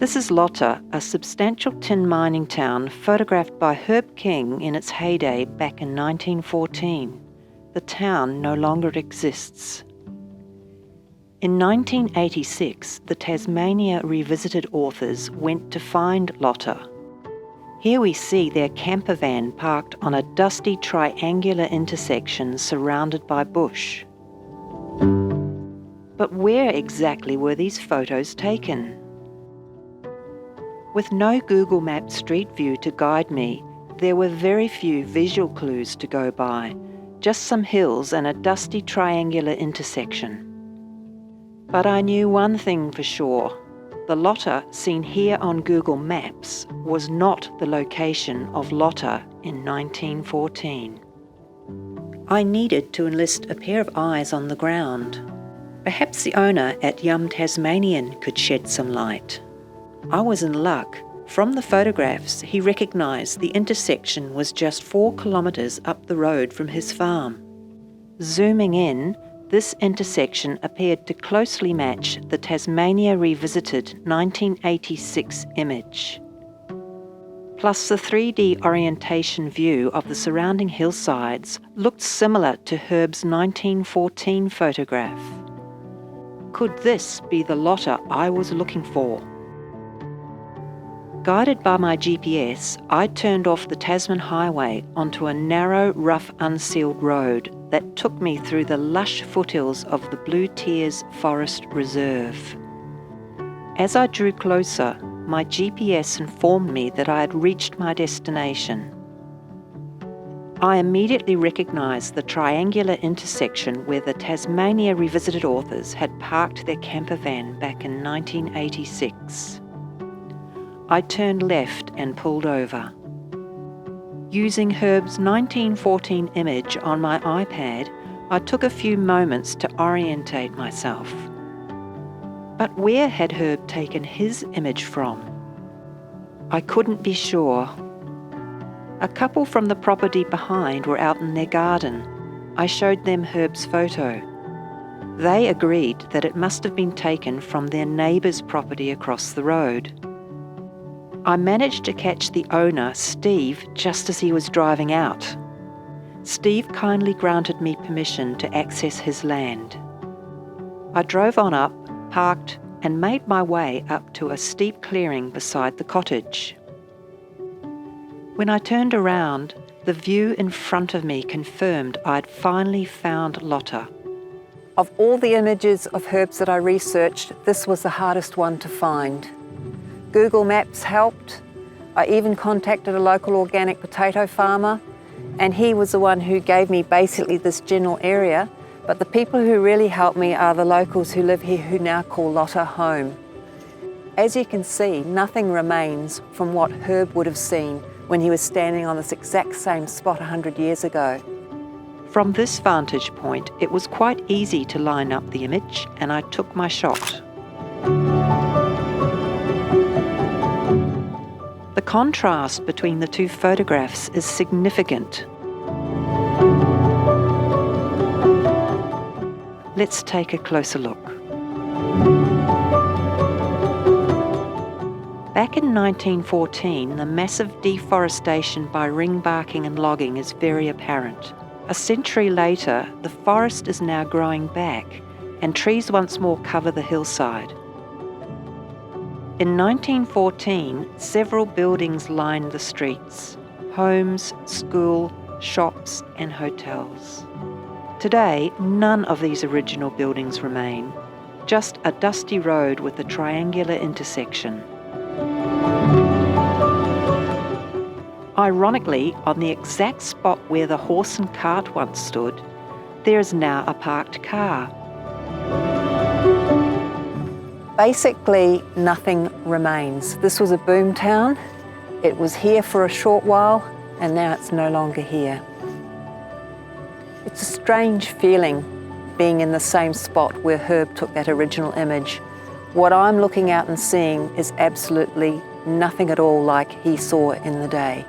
This is Lotta, a substantial tin mining town photographed by Herbert J in its heyday back in 1914. The town no longer exists. In 1986, the Tasmania Revisited authors went to find Lotta. Here we see their camper van parked on a dusty triangular intersection surrounded by bush. But where exactly were these photos taken? With no Google Maps Street View to guide me, there were very few visual clues to go by, just some hills and a dusty triangular intersection. But I knew one thing for sure. The Lotta seen here on Google Maps was not the location of Lotta in 1914. I needed to enlist a pair of eyes on the ground. Perhaps the owner at Yum Tasmanian could shed some light. I was in luck. From the photographs, he recognised the intersection was just 4 kilometres up the road from his farm. Zooming in, this intersection appeared to closely match the Tasmania Revisited 1986 image. Plus, the 3D orientation view of the surrounding hillsides looked similar to Herb's 1914 photograph. Could this be the Lotta I was looking for? Guided by my GPS, I turned off the Tasman Highway onto a narrow, rough, unsealed road that took me through the lush foothills of the Blue Tears Forest Reserve. As I drew closer, my GPS informed me that I had reached my destination. I immediately recognised the triangular intersection where the Tasmania Revisited authors had parked their camper van back in 1986. I turned left and pulled over. Using Herb's 1914 image on my iPad, I took a few moments to orientate myself. But where had Herb taken his image from? I couldn't be sure. A couple from the property behind were out in their garden. I showed them Herb's photo. They agreed that it must have been taken from their neighbour's property across the road. I managed to catch the owner, Steve, just as he was driving out. Steve kindly granted me permission to access his land. I drove on up, parked, and made my way up to a steep clearing beside the cottage. When I turned around, the view in front of me confirmed I'd finally found Lotta. Of all the images of Herb's that I researched, this was the hardest one to find. Google Maps helped. I even contacted a local organic potato farmer, and he was the one who gave me basically this general area, but the people who really helped me are the locals who live here who now call Lotta home. As you can see, nothing remains from what Herb would have seen when he was standing on this exact same spot 100 years ago. From this vantage point, it was quite easy to line up the image, and I took my shot. The contrast between the two photographs is significant. Let's take a closer look. Back in 1914, the massive deforestation by ringbarking and logging is very apparent. A century later, the forest is now growing back, and trees once more cover the hillside. In 1914, several buildings lined the streets: homes, school, shops, and hotels. Today, none of these original buildings remain, just a dusty road with a triangular intersection. Ironically, on the exact spot where the horse and cart once stood, there is now a parked car. Basically, nothing remains. This was a boom town. It was here for a short while, and now it's no longer here. It's a strange feeling being in the same spot where Herb took that original image. What I'm looking out and seeing is absolutely nothing at all like he saw in the day.